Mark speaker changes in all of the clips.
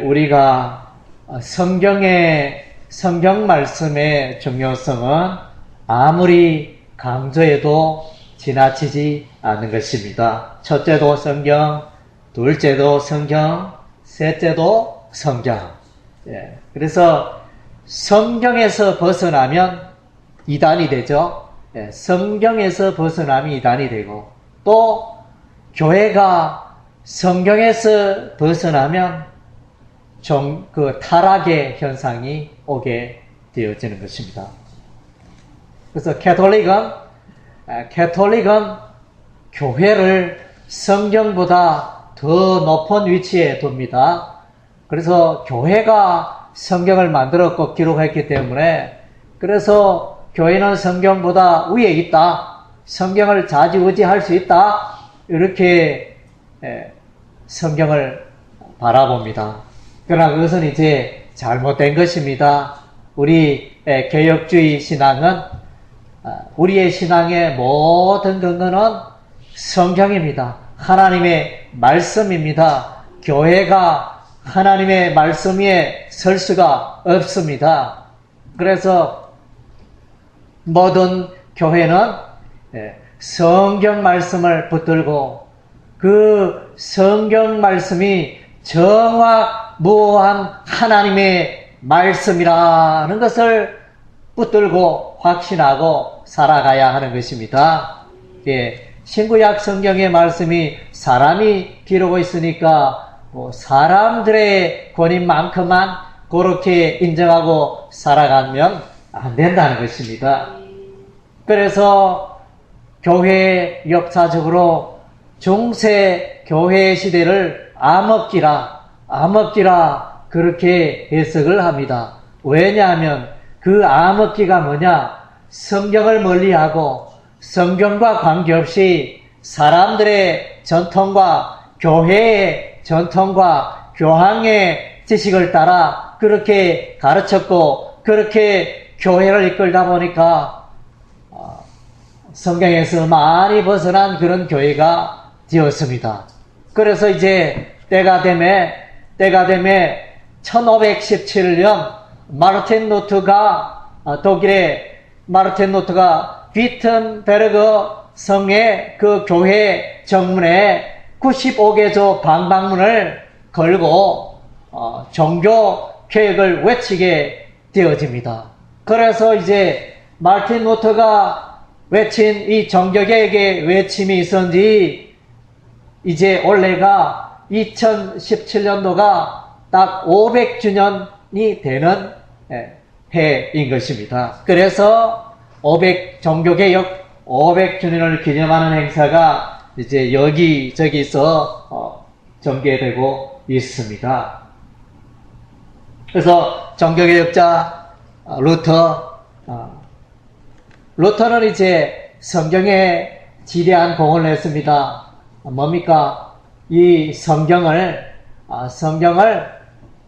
Speaker 1: 우리가 성경 말씀의 중요성은 아무리 강조해도 지나치지 않는 것입니다. 첫째도 성경, 둘째도 성경, 셋째도 성경. 그래서 성경에서 벗어나면 이단이 되죠. 성경에서 벗어나면 이단이 되고, 또 교회가 성경에서 벗어나면 그 타락의 현상이 오게 되어지는 것입니다. 그래서 캐톨릭은 교회를 성경보다 더 높은 위치에 둡니다. 그래서 교회가 성경을 만들었고 기록했기 때문에, 그래서 교회는 성경보다 위에 있다, 성경을 좌지우지할 수 있다, 이렇게 성경을 바라봅니다. 그러나 그것은 이제 잘못된 것입니다. 우리 개혁주의 신앙은, 우리의 신앙의 모든 근거는 성경입니다. 하나님의 말씀입니다. 교회가 하나님의 말씀 위에 설 수가 없습니다. 그래서 모든 교회는 성경 말씀을 붙들고, 그 성경 말씀이 정확무한 하나님의 말씀이라는 것을 붙들고 확신하고 살아가야 하는 것입니다. 신구약 성경의 말씀이 사람이 기록하고 있으니까 사람들의 권위만큼만 그렇게 인정하고 살아가면 안 된다는 것입니다. 그래서 교회 역사적으로 중세 교회 시대를 암흑기라 그렇게 해석을 합니다. 왜냐하면 그 암흑기가 뭐냐? 성경을 멀리하고 성경과 관계없이 사람들의 전통과 교회의 전통과 교황의 지식을 따라 그렇게 가르쳤고, 그렇게 교회를 이끌다 보니까 성경에서 많이 벗어난 그런 교회가 되었습니다. 그래서 이제 때가 되매 1517년 독일의 마르틴 루터가 비튼베르그 성의 그 교회 정문에 95개조 방방문을 걸고 종교 개혁을 외치게 되어집니다. 그래서 이제 마르틴 루터가 외친 이 종교개혁의 외침이 있었는지, 이제 올해가 2017년도가 딱 500주년이 되는 해인 것입니다. 그래서 종교개혁 500주년을 기념하는 행사가 이제 여기저기서 전개되고 있습니다. 그래서 종교개혁자 루터는 이제 성경에 지대한 공헌을 했습니다. 뭡니까? 이 성경을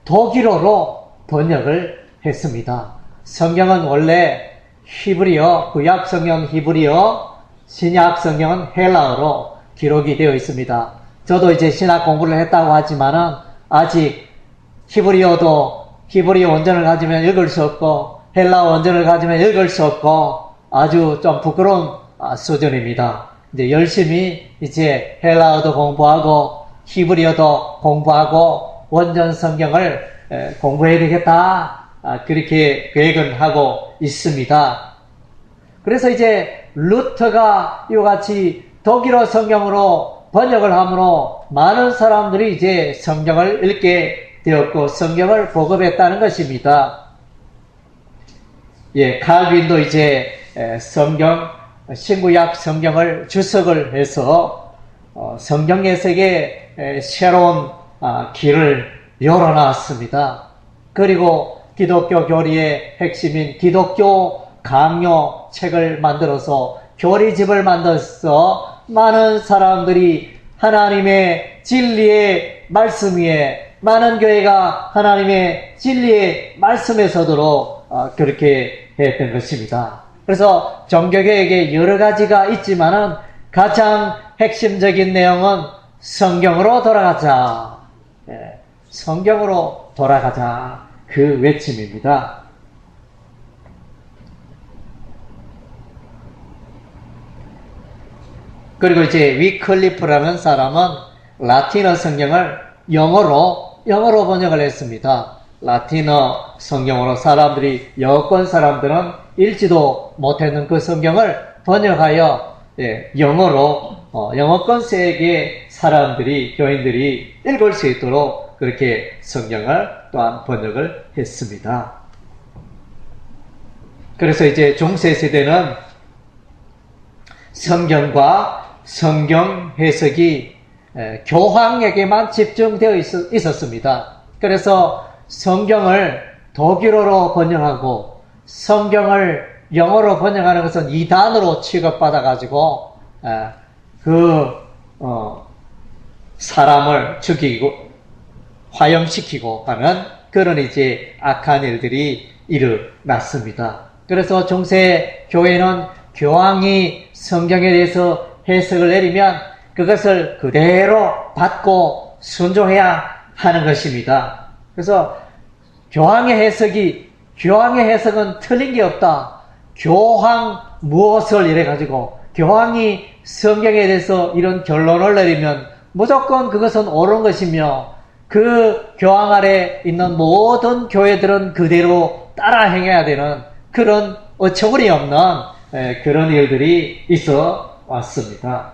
Speaker 1: 독일어로 번역을 했습니다. 성경은 원래 히브리어, 구약 성경 히브리어, 신약 성경은 헬라어로 기록이 되어 있습니다. 저도 이제 신학 공부를 했다고 하지만은 아직 히브리어 원전을 가지면 읽을 수 없고, 헬라어 원전을 가지면 읽을 수 없고, 아주 좀 부끄러운 수준입니다. 이제 열심히 이제 헬라어도 공부하고 히브리어도 공부하고 원전 성경을 공부해야 되겠다, 그렇게 계획을 하고 있습니다. 그래서 이제 루터가 이와 같이 독일어 성경으로 번역을 함으로 많은 사람들이 이제 성경을 읽게 되었고 성경을 보급했다는 것입니다. 칼빈도 이제 신구약 성경을 주석을 해서 성경 해석에 새로운 길을 열어놨습니다. 그리고 기독교 교리의 핵심인 기독교 강요 책을 만들어서 교리집을 만들어서 많은 사람들이 하나님의 진리의 말씀 위에, 많은 교회가 하나님의 진리의 말씀에 서도록 그렇게 했던 것입니다. 그래서 종교개혁에 여러 가지가 있지만은 가장 핵심적인 내용은 성경으로 돌아가자. 성경으로 돌아가자. 그 외침입니다. 그리고 이제 위클리프라는 사람은 라틴어 성경을 영어로 번역을 했습니다. 라틴어 성경으로 여권 사람들은 읽지도 못했는 그 성경을 번역하여 영어권 세계 교인들이 읽을 수 있도록 그렇게 성경을 또한 번역을 했습니다. 그래서 이제 중세 시대는 성경과 성경 해석이 교황에게만 집중되어 있었습니다. 그래서 성경을 독일어로 번역하고 성경을 영어로 번역하는 것은 이단으로 취급받아가지고 사람을 죽이고 화형시키고 하는 그런 이제 악한 일들이 일어났습니다. 그래서 중세 교회는 교황이 성경에 대해서 해석을 내리면 그것을 그대로 받고 순종해야 하는 것입니다. 그래서 교황의 해석은 틀린 게 없다. 교황 무엇을 이래가지고 교황이 성경에 대해서 이런 결론을 내리면 무조건 그것은 옳은 것이며 그 교황 아래 있는 모든 교회들은 그대로 따라 행해야 되는 그런 어처구니 없는 그런 일들이 있어 왔습니다.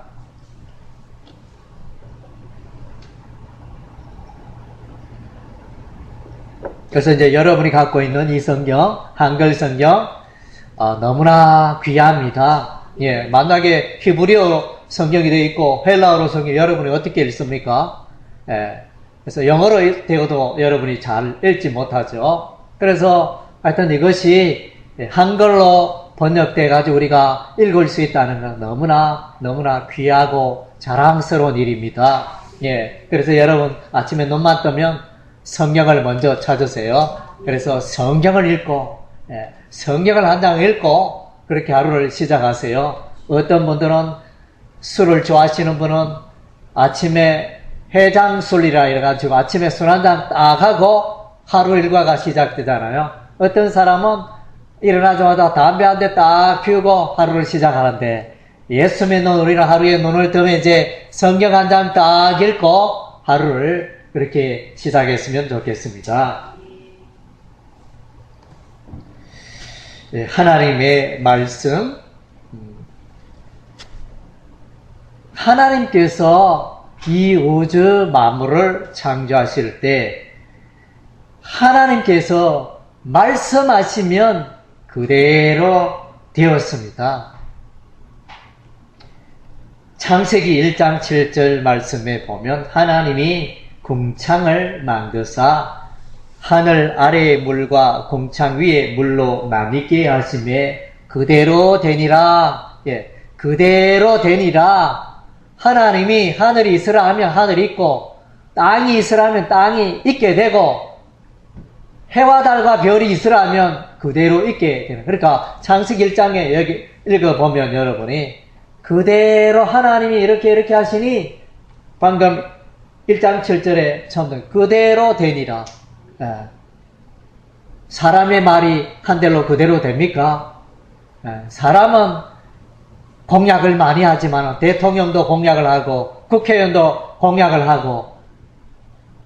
Speaker 1: 그래서 이제 여러분이 갖고 있는 이 성경, 한글 성경, 너무나 귀합니다. 만약에 히브리어 성경이 되어 있고 헬라어로 성경 여러분이 어떻게 읽습니까? 그래서 영어로 되어도 여러분이 잘 읽지 못하죠. 그래서 하여튼 이것이 한글로 번역돼 가지고 우리가 읽을 수 있다는 건 너무나 귀하고 자랑스러운 일입니다. 그래서 여러분 아침에 눈만 뜨면 성경을 먼저 찾으세요. 그래서 성경을 읽고 성경을 한 장 읽고 그렇게 하루를 시작하세요. 어떤 분들은 술을 좋아하시는 분은 아침에 해장술이라 해가지고 아침에 술 한 잔 딱 하고 하루 일과가 시작되잖아요. 어떤 사람은 일어나자마자 담배 한 대 딱 피우고 하루를 시작하는데 예수 믿는 우리는 하루에 눈을 뜨면 이제 성경 한 장 딱 읽고 하루를 그렇게 시작했으면 좋겠습니다. 하나님의 말씀, 하나님께서 이 우주 만물을 창조하실 때 하나님께서 말씀하시면 그대로 되었습니다. 창세기 1장 7절 말씀에 보면 하나님이 궁창을 만드사 하늘 아래의 물과 궁창 위의 물로 나뉘게 하심에 그대로 되니라. 그대로 되니라. 하나님이 하늘이 있으라 하면 하늘이 있고 땅이 있으라 하면 땅이 있게 되고 해와 달과 별이 있으라 하면 그대로 있게 되는. 그러니까 창세기 1장에 여기 읽어보면 여러분이 그대로 하나님이 이렇게 하시니 방금 1장 7절에 처음 그대로 되니라. 사람의 말이 한대로 그대로 됩니까? 사람은 공약을 많이 하지만 대통령도 공약을 하고 국회의원도 공약을 하고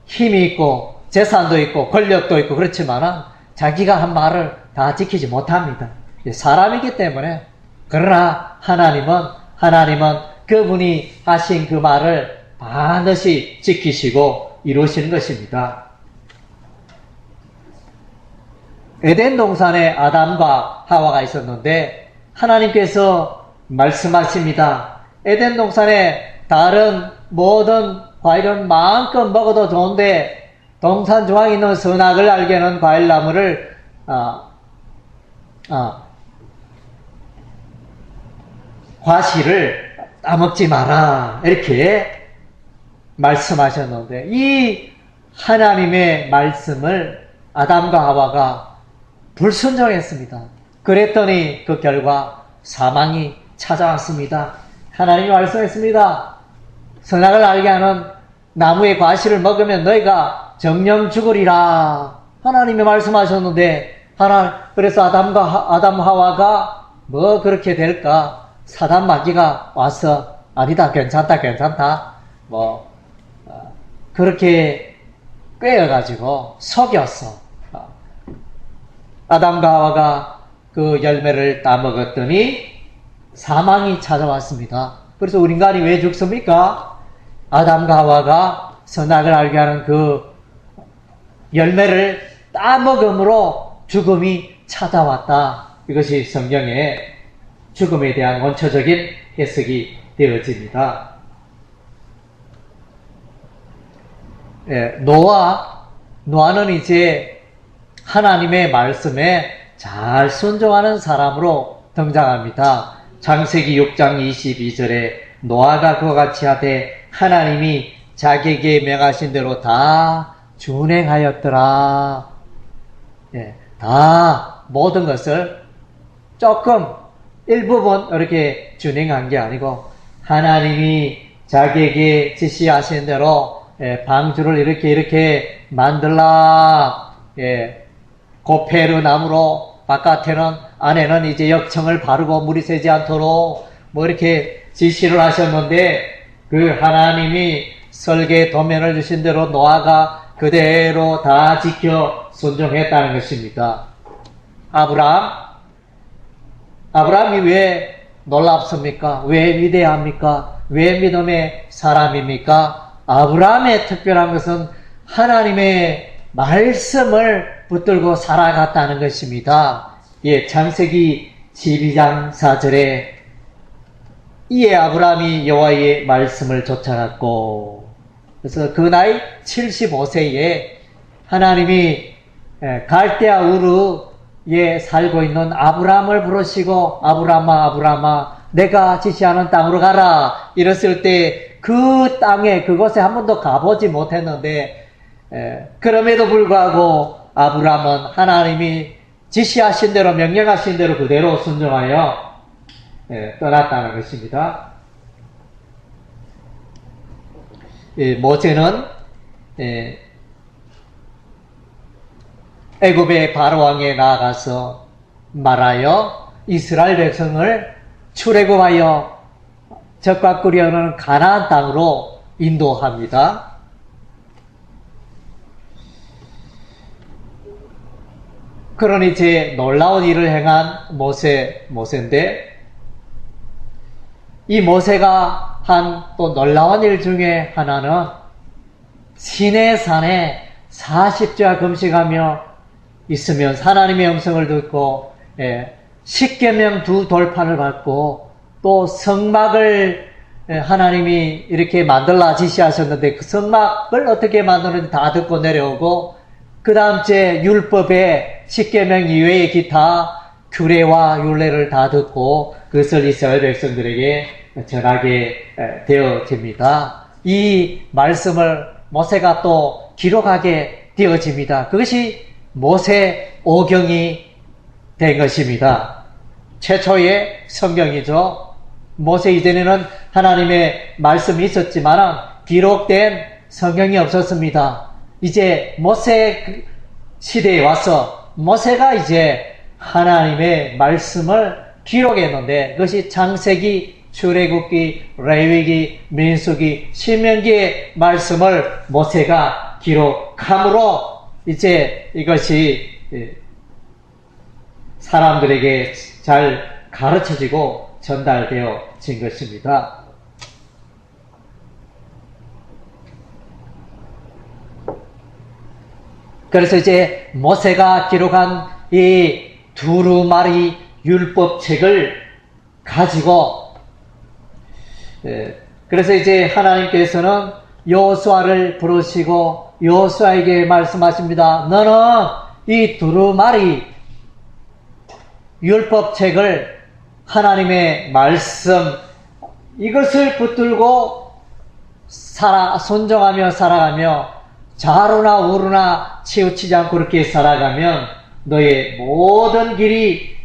Speaker 1: 힘이 있고 재산도 있고 권력도 있고 그렇지만 자기가 한 말을 다 지키지 못합니다. 사람이기 때문에. 그러나 하나님은 그분이 하신 그 말을 반드시 지키시고 이루시는 것입니다. 에덴 동산에 아담과 하와가 있었는데 하나님께서 말씀하십니다. 에덴 동산에 다른 모든 과일은 마음껏 먹어도 좋은데 동산 중앙에 있는 선악을 알게 하는 과일나무를 과실을 따먹지 마라 이렇게 말씀하셨는데 이 하나님의 말씀을 아담과 하와가 불순종했습니다. 그랬더니 그 결과 사망이 찾아왔습니다. 하나님이 말씀했습니다. 선악을 알게 하는 나무의 과실을 먹으면 너희가 정령 죽으리라. 하나님이 말씀하셨는데, 그래서 아담 하와가 뭐 그렇게 될까? 사단 마귀가 와서, 아니다, 괜찮다. 그렇게 꿰어가지고 속였어. 아담과 하와가 그 열매를 따먹었더니 사망이 찾아왔습니다. 그래서 우리 인간이 왜 죽습니까? 아담과 하와가 선악을 알게 하는 그 열매를 따먹음으로 죽음이 찾아왔다. 이것이 성경의 죽음에 대한 원초적인 해석이 되어집니다. 노아는 이제 하나님의 말씀에 잘 순종하는 사람으로 등장합니다. 창세기 6장 22절에 노아가 그와 같이 하되 하나님이 자기에게 명하신 대로 다 준행하였더라. 다 모든 것을 조금 일부분 이렇게 준행한 게 아니고 하나님이 자기에게 지시하신 대로 방주를 이렇게 만들라. 고페르 나무로 바깥에는 안에는 이제 역청을 바르고 물이 새지 않도록 뭐 이렇게 지시를 하셨는데 그 하나님이 설계 도면을 주신 대로 노아가 그대로 다 지켜 순종했다는 것입니다. 아브라함이 왜 놀랍습니까? 왜 위대합니까? 왜 믿음의 사람입니까? 아브라함의 특별한 것은 하나님의 말씀을 붙들고 살아갔다는 것입니다. 창세기 12장 4절에 이에 아브라함이 여호와의 말씀을 쫓아갔고, 그래서 그 나이 75세에 하나님이 갈대아 우르에 살고 있는 아브라함을 부르시고 아브라함아 내가 지시하는 땅으로 가라 이랬을 때 그 땅에 그곳에 한 번도 가보지 못했는데 그럼에도 불구하고 아브라함은 하나님이 지시하신 대로 명령하신 대로 그대로 순종하여 떠났다는 것입니다. 모세는 애굽의 바로왕에 나아가서 말하여 이스라엘 백성을 출애굽하여 적과 꿀이어는 가나안 땅으로 인도합니다. 그러니 이제 놀라운 일을 행한 모세인데 이 모세가 한 또 놀라운 일 중에 하나는 시내산에 40주야 금식하며 있으면 하나님의 음성을 듣고 십계명 2돌판을 받고 또 성막을 하나님이 이렇게 만들라 지시하셨는데 그 성막을 어떻게 만드는지 다 듣고 내려오고 그 다음 주에 율법의 십계명 이외의 기타 규례와 율례를 다 듣고 그것을 이스라엘 백성들에게 전하게 되어집니다. 이 말씀을 모세가 또 기록하게 되어집니다. 그것이 모세 오경이 된 것입니다. 최초의 성경이죠. 모세 이전에는 하나님의 말씀이 있었지만 기록된 성경이 없었습니다. 이제 모세 시대에 와서 모세가 이제 하나님의 말씀을 기록했는데 그것이 창세기, 출애굽기, 레위기, 민수기, 신명기의 말씀을 모세가 기록함으로 이제 이것이 사람들에게 잘 가르쳐지고 전달되어진 것입니다. 그래서 이제 모세가 기록한 이 두루마리 율법책을 가지고 그래서 이제 하나님께서는 여호수아를 부르시고 여호수아에게 말씀하십니다. 너는 이 두루마리 율법책을 하나님의 말씀 이것을 붙들고 순종하며 살아가며 좌로나 우로나 치우치지 않고 그렇게 살아가면 너의 모든 길이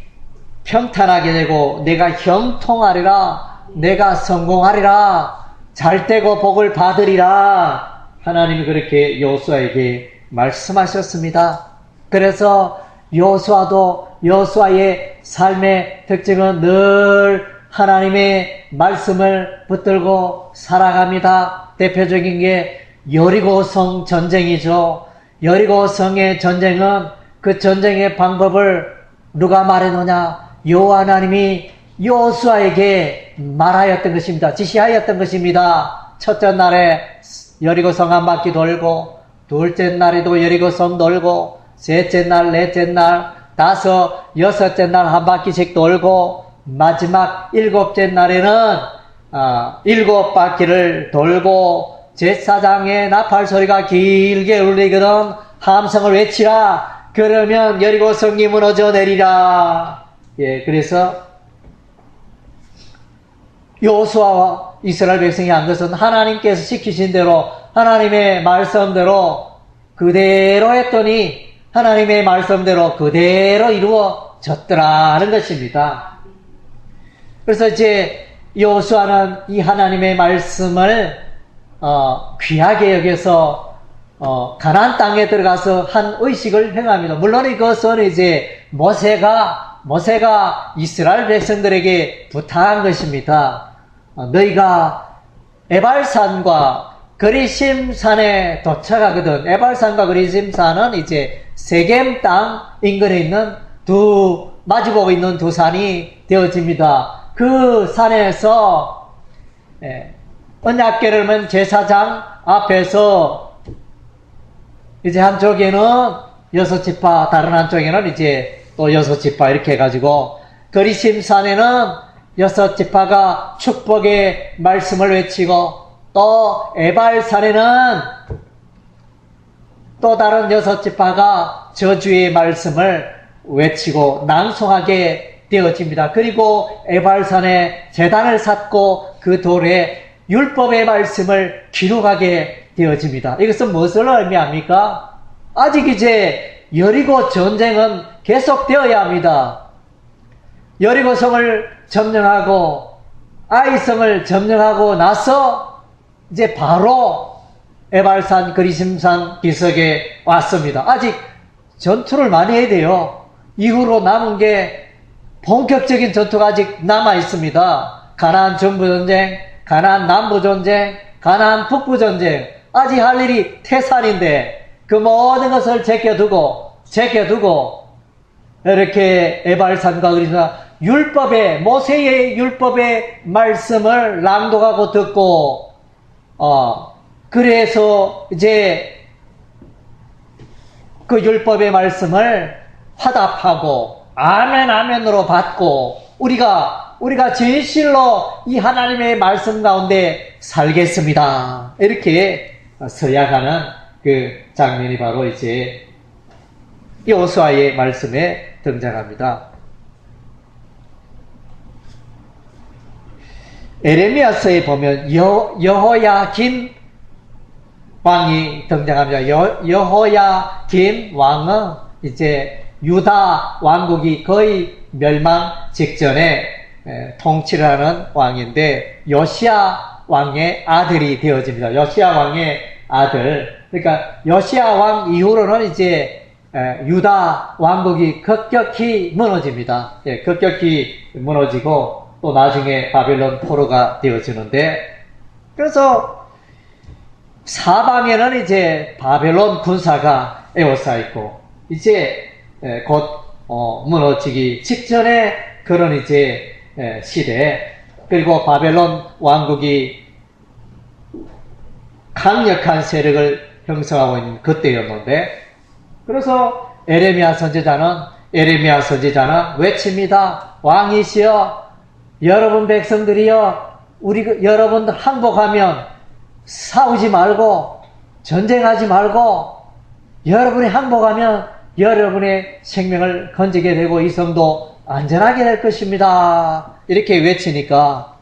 Speaker 1: 평탄하게 되고 내가 형통하리라 내가 성공하리라 잘되고 복을 받으리라 하나님이 그렇게 여호수아에게 말씀하셨습니다. 그래서 여호수아의 삶의 특징은 늘 하나님의 말씀을 붙들고 살아갑니다. 대표적인 게 여리고성 전쟁이죠. 여리고성의 전쟁은 그 전쟁의 방법을 누가 말해놓냐? 여호와 하나님이 여호수아에게 말하였던 것입니다. 지시하였던 것입니다. 첫째 날에 여리고성 한 바퀴 돌고, 둘째 날에도 여리고성 돌고, 셋째 날, 넷째 날, 다섯, 여섯째 날 한 바퀴씩 돌고, 마지막 일곱째 날에는 7바퀴를 돌고, 제사장의 나팔 소리가 길게 울리거든 함성을 외치라. 그러면 여리고성이 무너져 내리라. 예, 그래서 여호수아와 이스라엘 백성이 한 것은 하나님께서 시키신 대로 하나님의 말씀대로 그대로 했더니 하나님의 말씀대로 그대로 이루어졌더라는 것입니다. 그래서 이제 여호수아는 이 하나님의 말씀을 귀하게 여겨서 가나안 땅에 들어가서 한 의식을 행합니다. 물론 이것은 이제 모세가 이스라엘 백성들에게 부탁한 것입니다. 너희가 에발산과 그리심산에 도착하거든. 에발산과 그리심산은 이제 세겜 땅 인근에 있는 마주보고 있는 두 산이 되어집니다. 그 산에서 언약궤를 맨 제사장 앞에서 이제 한쪽에는 6지파, 다른 한쪽에는 이제 또 6지파 이렇게 해가지고 그리심산에는 6지파가 축복의 말씀을 외치고 또 에발산에는 또 다른 6지파가 저주의 말씀을 외치고 낭송하게 되어집니다. 그리고 에발산에 제단을 쌓고 그 돌에 율법의 말씀을 기록하게 되어집니다. 이것은 무엇을 의미합니까? 아직 이제 여리고 전쟁은 계속되어야 합니다. 여리고성을 점령하고 아이성을 점령하고 나서 이제 바로 에발산 그리심산 기슭에 왔습니다. 아직 전투를 많이 해야 돼요. 이후로 남은 게 본격적인 전투가 아직 남아 있습니다. 가나안 정부 전쟁, 가나안 남부 전쟁, 가나안 북부 전쟁. 아직 할 일이 태산인데 그 모든 것을 제껴두고 이렇게 에발산과 그리스나 모세의 율법의 말씀을 낭독하고 듣고 그래서 이제 그 율법의 말씀을 화답하고 아멘으로 받고 우리가 진실로 이 하나님의 말씀 가운데 살겠습니다. 이렇게 서약하는 그 장면이 바로 이제 여호수아의 말씀에 등장합니다. 에레미야서에 보면 여호야김 왕이 등장합니다. 여호야김 왕은 이제 유다 왕국이 거의 멸망 직전에 통치를 하는 왕인데 요시야 왕의 아들이 되어집니다. 요시야 왕의 아들. 그러니까 요시야 왕 이후로는 이제 유다 왕국이 급격히 무너집니다. 예, 급격히 무너지고 또 나중에 바벨론 포로가 되어지는데 그래서 사방에는 이제 바벨론 군사가 에워싸있고 이제 곧 무너지기 직전에 그런 이제 시대 그리고 바벨론 왕국이 강력한 세력을 형성하고 있는 그때였는데 그래서 에레미야 선지자는 외칩니다. 왕이시여 여러분 백성들이여 여러분들 항복하면 싸우지 말고 전쟁하지 말고 여러분이 항복하면 여러분의 생명을 건지게 되고 이 성도 안전하게 될 것입니다. 이렇게 외치니까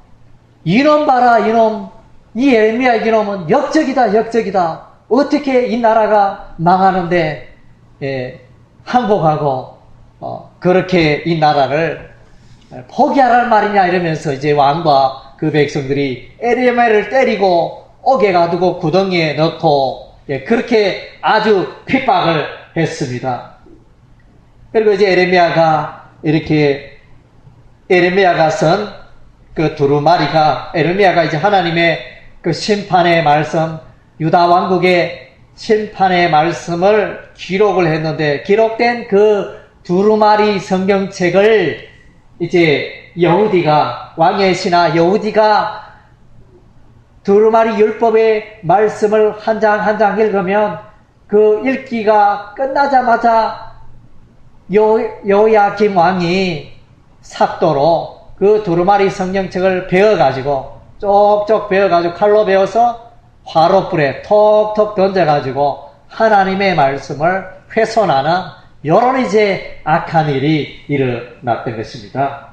Speaker 1: 이놈 봐라 이놈 이 에레미야 이놈은 역적이다 어떻게 이 나라가 망하는데 항복하고 그렇게 이 나라를 포기하란 말이냐 이러면서 이제 왕과 그 백성들이 에레미야를 때리고 옥에 가두고 구덩이에 넣고, 예, 그렇게 아주 핍박을 했습니다. 그리고 이제 에레미야가 쓴 그 두루마리가, 에레미야가 이제 하나님의 그 심판의 말씀, 유다 왕국의 심판의 말씀을 기록을 했는데, 기록된 그 두루마리 성경책을 이제 왕의 신하 여후디가 두루마리 율법의 말씀을 한 장 한 장 읽으면 그 읽기가 끝나자마자 여호야김 왕이 삭도로 그 두루마리 성경책을 베어가지고 쪽쪽 베어가지고 칼로 베어서 화롯불에 톡톡 던져가지고 하나님의 말씀을 훼손하는 이런 이제 악한 일이 일어났던 것입니다.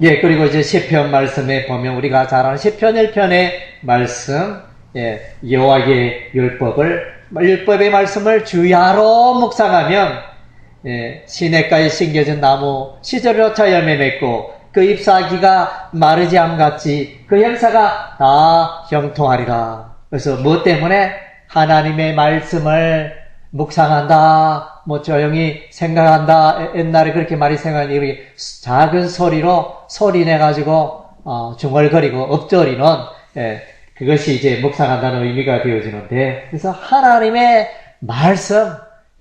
Speaker 1: 예, 그리고 이제 시편 말씀에 보면 우리가 잘 아는 시편 1편의 말씀, 예, 여호와의 율법의 말씀을 주야로 묵상하면, 예, 시냇가에 심겨진 나무 시절로차 열매 맺고 그 잎사귀가 마르지 않같이 그 형사가 다 형통하리라. 그래서 무엇 때문에? 하나님의 말씀을 묵상한다, 조용히 생각한다. 옛날에 그렇게 많이 생각하니 우리 작은 소리로 소리 내가지고 중얼거리고 엎드리는, 예, 그것이 이제 묵상한다는 의미가 되어지는데, 그래서 하나님의 말씀,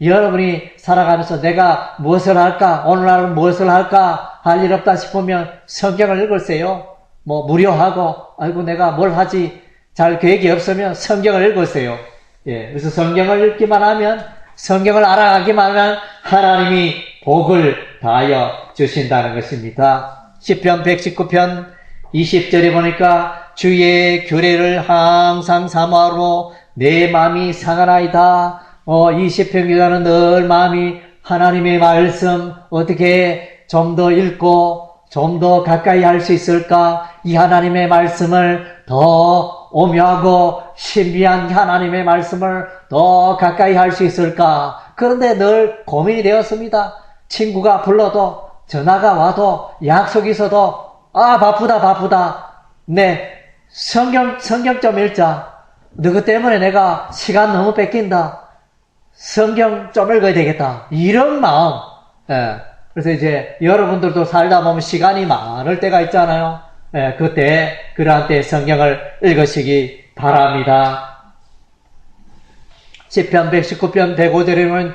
Speaker 1: 여러분이 살아가면서 내가 무엇을 할까, 오늘날은 무엇을 할까 할 일 없다 싶으면 성경을 읽으세요. 무료하고, 아이고 내가 뭘 하지 잘 계획이 없으면 성경을 읽으세요. 예, 그래서 성경을 읽기만 하면, 성경을 알아가기만 하면 하나님이 복을 다하여 주신다는 것입니다. 시편 119편 20절에 보니까 주의 규례를 항상 사모하로 내 마음이 상하나이다. 이 시편 기자는 늘 마음이 하나님의 말씀 어떻게 좀 더 읽고 좀 더 가까이 할 수 있을까? 이 하나님의 말씀을 더 오묘하고 신비한 하나님의 말씀을 더 가까이 할 수 있을까? 그런데 늘 고민이 되었습니다. 친구가 불러도, 전화가 와도, 약속이 있어도, 바쁘다. 네, 성경 좀 읽자. 너희 때문에 내가 시간 너무 뺏긴다. 성경 좀 읽어야 되겠다. 이런 마음. 예. 그래서 이제 여러분들도 살다 보면 시간이 많을 때가 있잖아요. 예, 그때, 그러한 때 성경을 읽으시기 바랍니다. 시편 119편 105절에는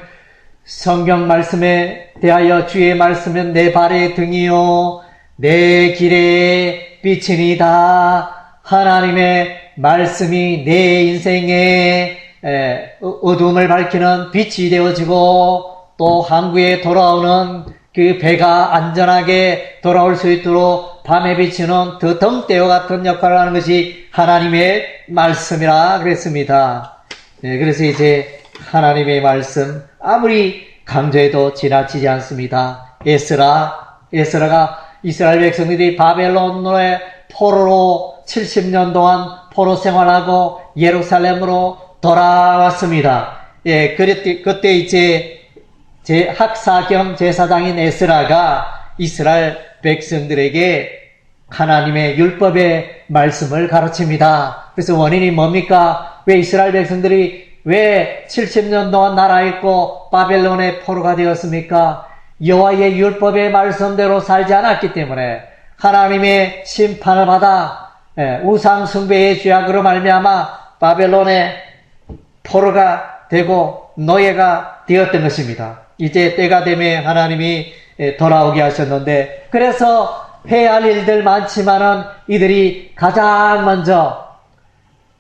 Speaker 1: 성경 말씀에 대하여 주의 말씀은 내 발의 등이요 내 길의 빛이니이다. 하나님의 말씀이 내 인생의 어둠을 밝히는 빛이 되어지고 또 항구에 돌아오는 그 배가 안전하게 돌아올 수 있도록 밤에 비치는 그 등대와 같은 역할을 하는 것이 하나님의 말씀이라 그랬습니다. 네, 그래서 이제 하나님의 말씀 아무리 강조해도 지나치지 않습니다. 에스라가 이스라엘 백성들이 바벨론의 포로로 70년 동안 포로 생활하고 예루살렘으로 돌아왔습니다. 예, 그때 이제 학사 겸 제사장인 에스라가 이스라엘 백성들에게 하나님의 율법의 말씀을 가르칩니다. 그래서 원인이 뭡니까? 왜 이스라엘 백성들이 왜 70년 동안 나라했고 바벨론의 포로가 되었습니까? 여호와의 율법의 말씀대로 살지 않았기 때문에 하나님의 심판을 받아 우상 숭배의 죄악으로 말미암아 바벨론의 포로가 되고 노예가 되었던 것입니다. 이제 때가 되면 하나님이 돌아오게 하셨는데, 그래서 해야 할 일들 많지만은 이들이 가장 먼저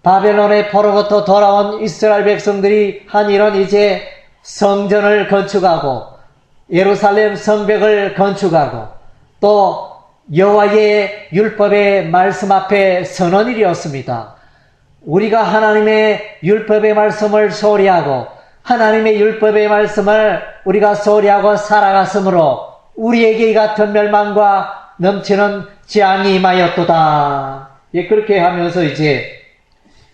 Speaker 1: 바벨론의 포로부터 돌아온 이스라엘 백성들이 한 일은 이제 성전을 건축하고 예루살렘 성벽을 건축하고 또 여호와의 율법의 말씀 앞에 서는 일이었습니다. 우리가 하나님의 율법의 말씀을 소리하고 하나님의 율법의 말씀을 우리가 소리하고 살아갔으므로 우리에게 이 같은 멸망과 넘치는 재앙이 임하였도다. 예, 그렇게 하면서 이제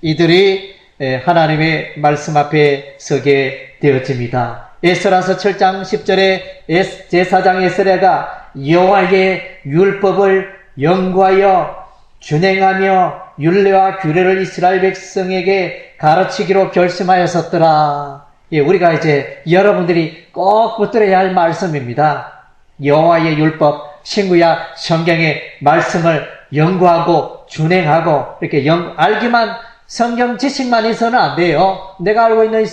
Speaker 1: 이들이 하나님의 말씀 앞에 서게 되어집니다. 에스라서 7장 10절에 제사장 에스라가 여호와의 율법을 연구하여 준행하며 율례와 규례를 이스라엘 백성에게 가르치기로 결심하였었더라. 예, 우리가 이제 여러분들이 꼭 붙들어야 할 말씀입니다. 여호와의 율법, 신구약 성경의 말씀을 연구하고 준행하고 이렇게 알기만 성경 지식만 있어서는 안 돼요. 내가 알고 있는 이